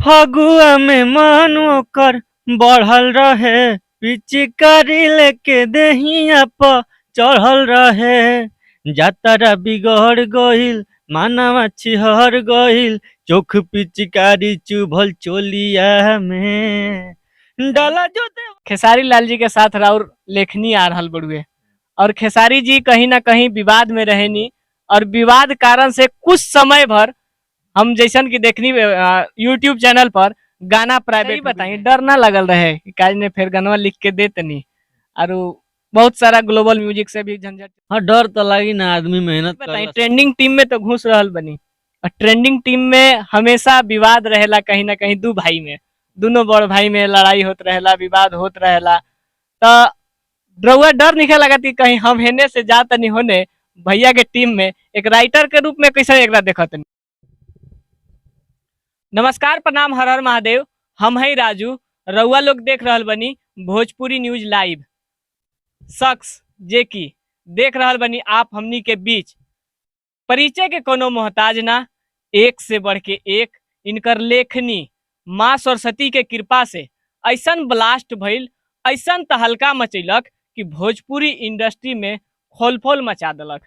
फगुआ में मन ओकर बढ़ल रहे, पिचकारी लेके देहिया प चढ़ल रहे। जातरा बिगड़ गईल, मानवा छिहर गईल, चोख पिचकारी चुभल चोलिया में डाला जो दे। खेसारी लाल जी के साथ राउर लेखनी आ रहल बड़ुए और खेसारी जी कहीं ना कहीं विवाद में रहेनी और विवाद कारण से कुछ समय भर हम जैसन की देखनी यूट्यूब चैनल पर गाना प्राइवेट बताई डर ना लगल रहे कि काज ने फिर गाना लिख के देतनी और बहुत सारा ग्लोबल म्यूजिक से भी झंझट। हाँ, डर तो लगी ना, आदमी मेहनत बताई ट्रेंडिंग टीम में तो घुस रहल बनी और ट्रेंडिंग टीम में हमेशा विवाद रहेला, कहीं ना कहीं दू भाई में, दोनों बड़ भाई में लड़ाई होत रहेला, विवाद होत रहेला। तो रउआ डर नहीं लगा कि कहीं हम हेने से जात नहीं होने भैया के टीम में एक राइटर के रूप में कैसे एक देखत नहीं। नमस्कार, प्रणाम, हर हर महादेव। हम है राजू, रउआ लोग देख रहल बनी भोजपुरी न्यूज लाइव। शख्स जे की देख रहल बनी आप हमनी के बीच परिचय के कोनो मोहताज ना, एक से बढ़ के एक इनकर लेखनी माँ सरस्वती के कृपा से ऐसन ब्लास्ट भइल, ऐसन तहलका मचैलक कि भोजपुरी इंडस्ट्री में खोलफोल मचा देलक।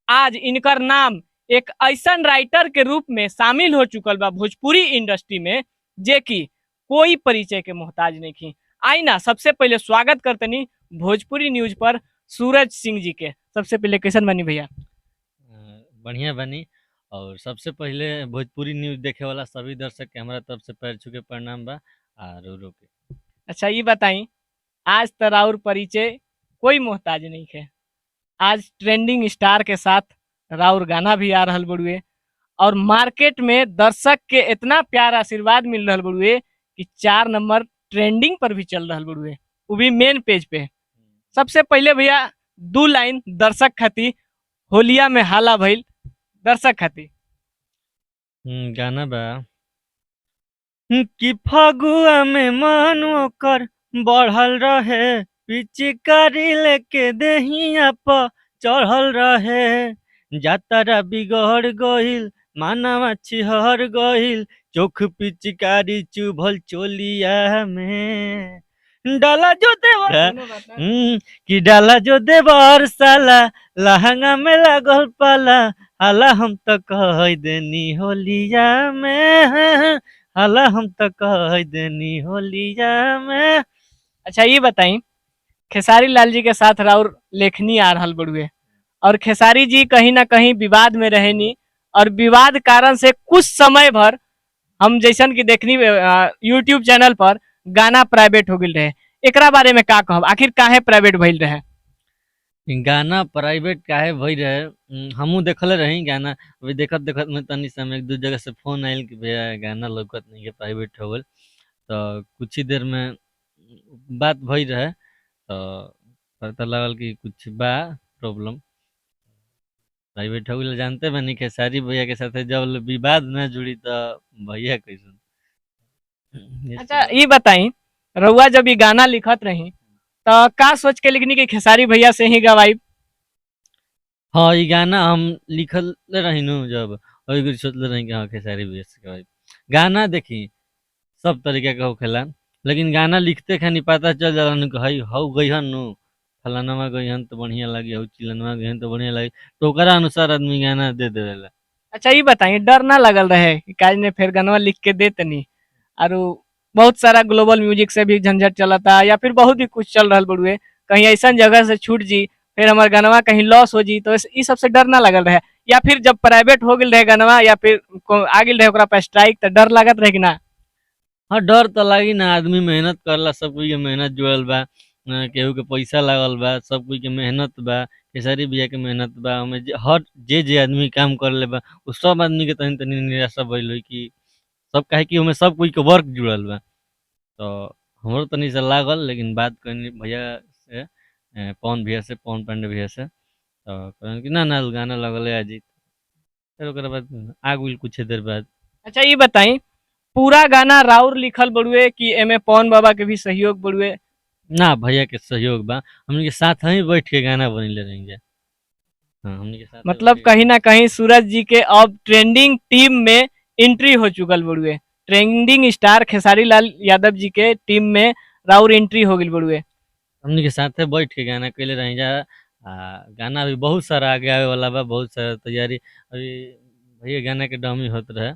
आज इनकर नाम एक ऐसन राइटर के रूप में शामिल हो चुकल बा भोजपुरी इंडस्ट्री में जे कि कोई परिचय के मोहताज नहीं थी। आई ना सबसे पहले स्वागत करतनी भोजपुरी न्यूज पर सूरज सिंह जी के। सबसे पहले कैसन बनी भैया? बढ़िया बनी। और सबसे पहले भोजपुरी न्यूज देखे वाला सभी दर्शक के हमारा तरफ से पैर छू के प्रणाम बा। रो के अच्छा ये बताई, आज तराउर परिचय कोई मोहताज नहीं है। आज ट्रेंडिंग स्टार के साथ राउर गाना भी आ रहल बड़ुए और मार्केट में दर्शक के इतना प्यार आशीर्वाद मिल रहल बड़ुए कि 4 नंबर ट्रेंडिंग पर भी चल रहल बड़ुए, वो भी मेन पेज पे। सबसे पहले भैया 2 लाइन दर्शक खाती, होलिया में हाला भइल, दर्शक खाती गाना बा कि फगुआ में मन ओकर बढ़ल रहे, पिचकारी लेके देहिया प चढ़ल रहे। जातरा बिगड़ गईल, मानवा छिहर गईल, चोख पिचकारी चुभल चोलिया में डाला जो देवर कि डाला जो देवर साला लहंगा में लागल पाला, हाला हम तो कह देनी होलिया में, हाला हम तो कह देनी होलिया में। अच्छा ये बताई, खेसारी लाल जी के साथ राउर लेखनी आ रहल बड़ुए और खेसारी जी कहीं ना कहीं विवाद में रहेनी और विवाद कारण से कुछ समय भर हम जैसन की देखनी यूट्यूब चैनल पर गाना प्राइवेट हो गई रहे। एकरा बारे में का कहब, आखिर काहे प्राइवेट भइल रहे? गाना प्राइवेट काहे भई रहे, हमू देखले रही गाना। अभी देखत देखत में तनी समय एक दू जगह से फोन आयल कि भैया गाना लौकत नहीं है, प्राइवेट हो गल। तो कुछ ही देर में बात भई रहे तो पता लगल कि कुछ बा प्रॉब्लम, प्राइवेट हो गल। जानते बनी खेसारी भैया के साथ जब विवाद न जुड़ी तो भैया कैसन। अच्छा ये बताई, रउआ जब ये गाना लिखत रही तो का सोच के लिखनी कि खेसारी भैया से ही गवाई? हाँ, ये गाना हम लिखल रही नु जब, अभी सोचले रही कि हाँ खेसारी भैया से गवाई। गाना देखी सब तरीके का होखेला, लेकिन गाना लिखते खानी पता चल जाला नु कि हई हौ गईहन नु, फलानमा गईहन तो बढ़िया लगी, हौ चिलनमा गईहन तो बढ़िया लगी, तो ओकरा अनुसार आदमी गाना दे देवेला। अच्छा ये बताई, डर ना लगल रहे कि काज ने फिर गाना लिख के देतनी और बहुत सारा ग्लोबल म्यूजिक से भी झंझट चलता या फिर बहुत ही कुछ चल रहा बड़ुए, कहीं ऐसा जगह से छूट जी फिर हमार गानवा कहीं लॉस हो जी, तो इस सबसे डर ना लगल रहे? या फिर जब प्राइवेट हो गई रहे गानवा या फिर आ गई रहे ओकरा पे स्ट्राइक तो डर लागत रहे कि ना? हाँ, डर तो लगी ना, आदमी मेहनत करला, सब कोई के मेहनत जुड़ल बा, केहू के पैसा लागल बा, सब कोई के मेहनत बा, खेसारी भैया के मेहनत बा। हमें हर जे आदमी काम कर ले बा उ सब आदमी के तनी तनी निराशा भइल होई कि सब काहे कि हमें सब कोई के वर्क जुड़ल बा। तो हमरो तनी सा लागल, लेकिन बात करनी भैया से, पवन भैया से, पवन पांडे भैया से, तो कहन कि ना ना गाना लगले आज। फिर ओकरा बाद आ गइल कुछ देर बाद। अच्छा ये बताई, पूरा गाना राउर लिखल बड़ुए कि एमे पवन बाबा के भी सहयोग बड़ुए? ना, भैया के सहयोग बा, हमनी के साथ ही बैठ के गाना बनले रहेंगे। हाँ, हमनी के साथ मतलब कहीं ना कहीं सूरज जी के अब ट्रेंडिंग टीम में एंट्री हो चुकल बड़ुए, ट्रेंडिंग स्टार खेसारी लाल यादव जी के टीम में राउर एंट्री हो गई बड़ुए। हमनी के साथे बैठ के गाना कैले रही जा। गाना भी बहुत सारा आगे आवे वाला बा, बहुत सारा तैयारी अभी भैया गाना के डमी होत रहे।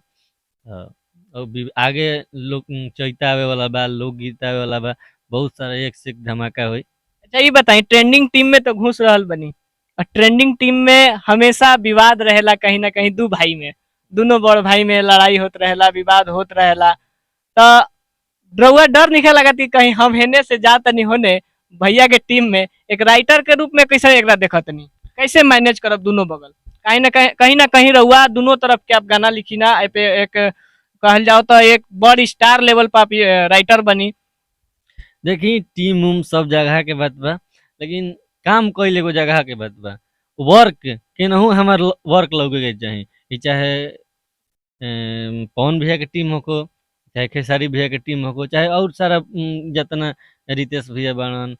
और भी आगे लोग चैता आवे वाला बा, लोकगीत आवे वाला बा, बहुत सारा एक से एक धमाका हुई। अच्छा ये बताई, ट्रेंडिंग टीम में तो घुस रहल बनी और ट्रेंडिंग टीम में हमेशा विवाद रहेला कहीं ना कहीं दू भाई में, दोनों बड़ भाई में लड़ाई होत रहेला, विवाद होत रहेला। तो रउआ डर नहीं लगा कि कहीं हम हेने से जा तनी होने भैया के टीम में एक राइटर के रूप में कैसे एकरा देखत नहीं, कैसे मैनेज करब दोनों बगल? कहीं ना कहीं रउआ दोनों तरफ के आप गाना लिखी ना, ए पे एक कहल जाओ तो एक बड़ स्टार लेवल पर आप राइटर बनी। देखी टीम उम सब जगह के बात बा, लेकिन काम कइले एगो जगह के बात बा। वर्क केनहू हमार वर्क लगे के चाही। ई चाहे पवन भैया के टीम होको, चाहे खेसारी भैया के टीम होको, चाहे और सारा जितना रितेश भैया बाड़न,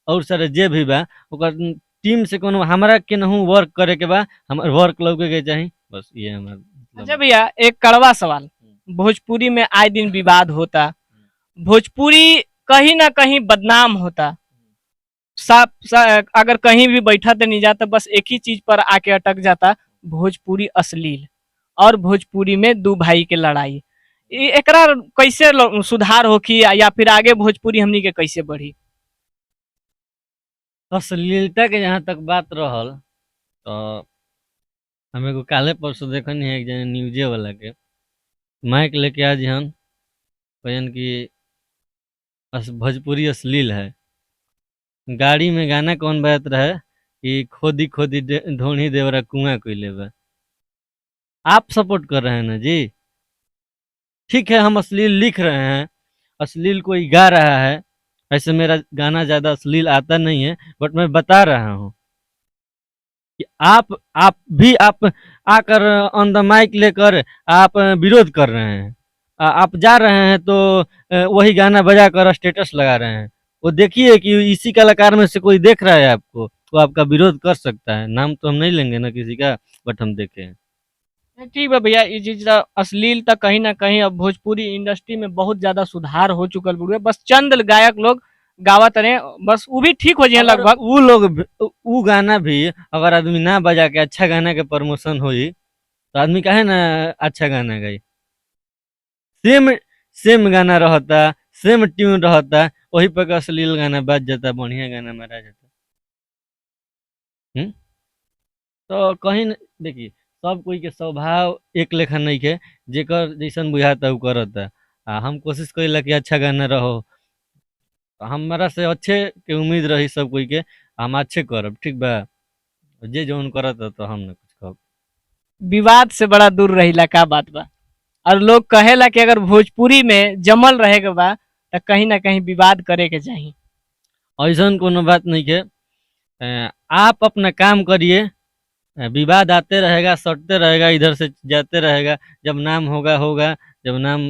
और सारा जे भी बा, ओकर टीम से कोनो हमरा केनहू वर्क करे के बा, हमर वर्क लगे के चाही, बस ये हमार मतलब अच्छा बा। भैया एक कड़वा सवाल, भोजपुरी में आए दिन विवाद होता, भोजपुरी कहीं ना कहीं बदनाम होता, अगर कहीं भी बैठा तो नहीं जाता, बस एक ही चीज पर आके अटक जाता, भोजपुरी अश्लील और भोजपुरी में दू भाई के लड़ाई। एकरा कैसे सुधार होखी या फिर आगे भोजपुरी हमनी के कैसे बढ़ी? अश्लीलता के जहाँ तक बात रहल, तो हम एगो काले परसों देखनी है एक जने न्यूजे वाला के माइक लेके आज हन कहन कि भोजपुरी अश्लील है। गाड़ी में गाना कौन बजत रहे कि खोदी खोदी ढोणी देवरा कुआं कोइले बा। आप सपोर्ट कर रहे हैं ना जी? ठीक है, हम अश्लील लिख रहे हैं, अश्लील कोई गा रहा है। ऐसे मेरा गाना ज्यादा अश्लील आता नहीं है, बट मैं बता रहा हूँ कि आप आकर ऑन द माइक लेकर आप विरोध कर रहे हैं। आप जा रहे हैं तो वही गाना बजा कर स्टेटस लगा रहे हैं। वो देखिए कि इसी कलाकार में से कोई देख रहा है आपको, तो आपका विरोध कर सकता है। नाम तो हम नहीं लेंगे ना किसी का, बट हम देखे हैं। ठीक है भैया, ये चीज अश्लील तक कहीं ना कहीं अब भोजपुरी इंडस्ट्री में बहुत ज्यादा सुधार हो चुकल बुढ़े, बस चंद गायक लोग गावत रहे, बस वो भी ठीक हो जाए अगर लगभग। वो लोग वो गाना भी अगर आदमी ना बजा के अच्छा गाना के प्रमोशन होई, तो आदमी काहे ना अच्छा गाना गाई। सेम सेम गाना रहता, सेम ट्यून रहता, वही पर के अश्लील गाना बज जाता, बढ़िया गाना मारा जाता। हम्म तो कहीं देखी सब कोई के स्वभाव एक लेखा नहीं के, जेकर जैसन बुझाता उ करता। हम कोशिश करेला कि अच्छा गाना रहो, तो हमारा से अच्छे के उम्मीद रही सब कोई के, हम अच्छे करब, ठीक बा। जे जौन करता तो हम ना कुछ कहब। विवाद से बड़ा दूर रहिला का बात बा, और लोग कहेला कि अगर भोजपुरी में जमल रहे के बा तो कहीं ना कहीं विवाद करे के चाहिए। ऐसन कोनो बात नहीं के। आप अपना काम करिए, विवाद आते रहेगा, सटते रहेगा, इधर से जाते रहेगा। जब नाम होगा होगा, जब नाम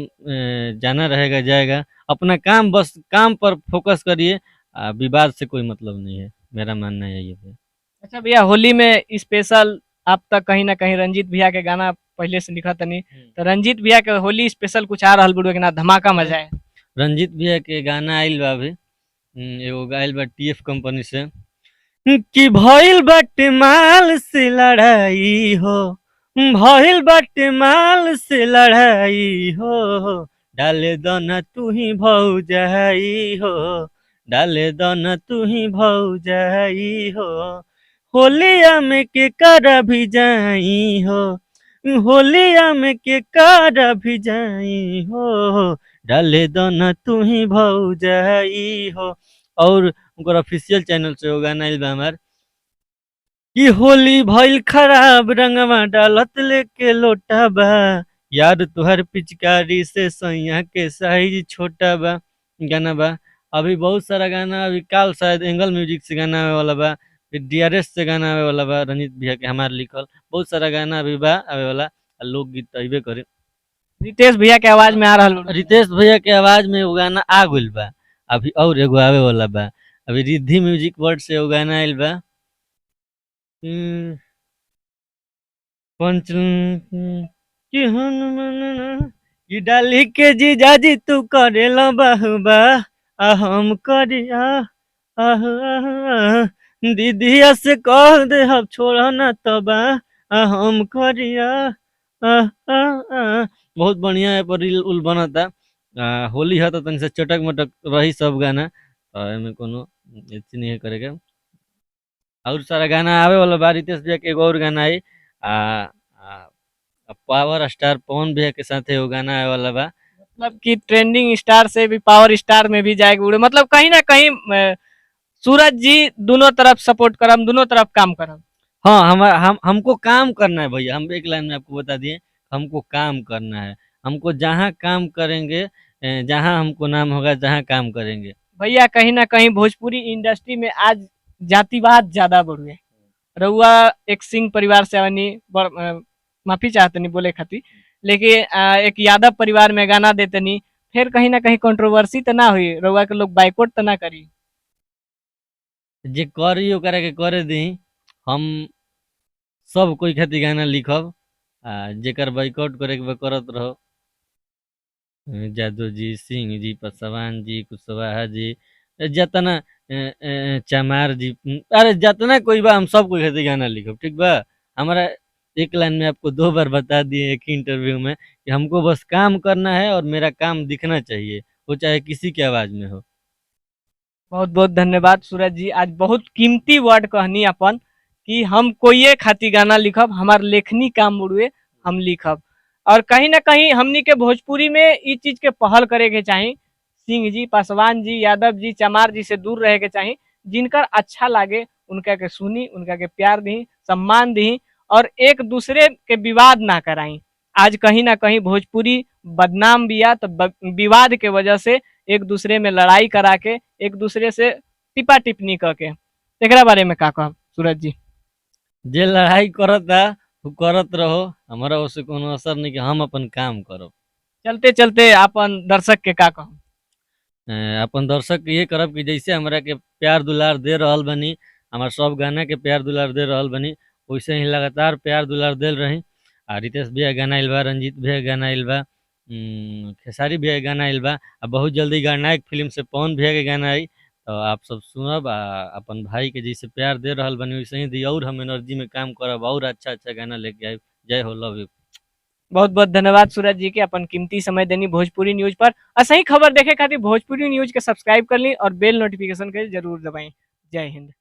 जाना रहेगा जाएगा। अपना काम, बस काम पर फोकस करिए। विवाद से कोई मतलब नहीं है, मेरा मानना है ये है। अच्छा भैया, होली में स्पेशल आप तक कहीं ना कहीं रंजीत भैया के गाना पहले से लिखा तनी, तो रंजीत भैया के होली स्पेशल कुछ आ रहल बुढ़वे के ना धमाका मजा है? रंजीत भैया के गाना आइल बा अभी, एगो गाइल बा टीएफ कंपनी से कि भइल बाटे माल से लड़ाई हो, भइल बाटे माल से लड़ाई हो, डाले दना तू ही भौजाई हो, डाले दना तू ही भौजाई हो, होलिया में के कर भी जाई हो, होलिया में के कर भी जाई हो, डाले दना तू ही भौजाई हो। और उनकर ऑफिशियल चैनल से वो गाना आइल बा हमार कि होली भइल खराब, रंगवा डालत लेके लोटा बा, यार तुहर पिचकारी से सैया के साइज छोटा बा। गाना बा अभी बहुत सारा गाना, अभी काल शायद एंगल म्यूजिक से गाना आवे वाला बा, फिर डीआरएस से गाना आवे वाला बा, रंजीत भैया के हमार लिखल बहुत सारा गाना अभी बा आवे वाला। लोकगीत तो अइबे करे। रितेश भैया के आवाज में आ रहल बुढ़वे। रितेश भैया के आवाज में वो गाना आ गइल बा, अभी और एगो आवे वाला बा। अभी रिद्धि म्यूजिक वर्ल्ड से वो गाना आइल बा, पंच कि हनुमान कि डाली के जीजाजी तू करेला बाहुबा आ हम करिया आह आह, दीदिया से कह दे हम छोड़ा ना तबा आ हम करिया आह आह आह। बहुत बढ़िया है पर रील उल बनता। होली है तो तनी से चटक मटक रही सब गाना, तो एमे कोनो एथी नहीं करेगा। और सारा गाना आवे वाला बा, रितेश भैया के एगो और गाना आई आ, आ पावर स्टार पवन भैया के साथ एगो गाना आवे वाला बा। मतलब कि ट्रेंडिंग स्टार से भी पावर स्टार में भी जाएगा उड़े, मतलब कहीं ना कहीं सूरज जी दोनों तरफ सपोर्ट करम, दोनों तरफ काम करम। हाँ, हम हमको काम करना है भैया, हम एक लाइन में आपको बता दिए, हमको काम करना है। हमको जहाँ काम करेंगे, जहाँ हमको नाम होगा, जहाँ काम करेंगे। भैया कहीं ना कहीं भोजपुरी इंडस्ट्री में आज जातिवाद ज्यादा बढ़ गए। रउआ एक सिंह परिवार से आवनी, माफी चाहतनी बोले खातिर, लेकिन एक यादव परिवार में गाना देतनी, फिर कहीं ना कहीं कंट्रोवर्सी तो ना हुई, रउआ के लोग बाइकआउट तो ना करी। जे करी ओकरा के करे दी। हम सब कोई खातिर गाना लिखब, जेकर बाइकआउट करे के बा करत रहो। जादू जी, सिंह जी, पासवान जी, कुशवाहा जी, जतना चमार जी, अरे जतना कोई बा, हम सब कोई खातिर गाना लिखब, ठीक बा। हमारा एक लाइन में आपको 2 बार बता दिए एक ही इंटरव्यू में कि हमको बस काम करना है और मेरा काम दिखना चाहिए, वो चाहे किसी की आवाज में हो। बहुत बहुत धन्यवाद सूरज जी, आज बहुत कीमती वर्ड कहनी अपन कि हम कोई खातिर गाना लिखब, हमार लेखनी काम उड़ुए, हम लिखब। और कहीं ना कहीं हमनी के भोजपुरी में इस चीज के पहल करे के चाही, सिंह जी, पासवान जी, यादव जी, चमार जी से दूर रहे के चाही। जिनकर अच्छा लागे उनका के सुनी, उनका के प्यार दी, सम्मान दी, और एक दूसरे के विवाद ना कराई। आज कहीं ना कहीं भोजपुरी बदनाम बिया, तो विवाद के वजह से एक दूसरे में लड़ाई करा के, एक दूसरे से टिपा टिप्पणी करके, एकरा बारे में का कहब सूरज जी? जे लड़ाई करता वो करत रहो, हमारा उससे कोनो असर नहीं कि हम अपन काम करो। चलते चलते अपन दर्शक के का कहब? अपन दर्शक के ये करब कि जैसे हमरा के प्यार दुलार दे रहल बनी, हमार सब गाना के प्यार दुलार दे रहल बनी, वैसे ही लगातार प्यार दुलार देल रही। रितेश भैया गाना आइल बा, रंजीत भैया गाना आइल बा, खेसारी भैया गाना आइल बा, आ बहुत जल्दी गणनायक फिल्म से पवन भैया के गाना आई। तो आप सब सुनब, अपन भाई के जैसे प्यार दे रहल बनी वैसे ही दी, और हम एनर्जी में काम करब, और अच्छा अच्छा गाना लेके आए। जय हो, लव यू। बहुत बहुत धन्यवाद सूरज जी के अपन कीमती समय देनी भोजपुरी न्यूज पर। सही खबर देखे खातिर भोजपुरी न्यूज के सब्सक्राइब कर ली और बेल नोटिफिकेशन के जरूर दबाई। जय हिंद।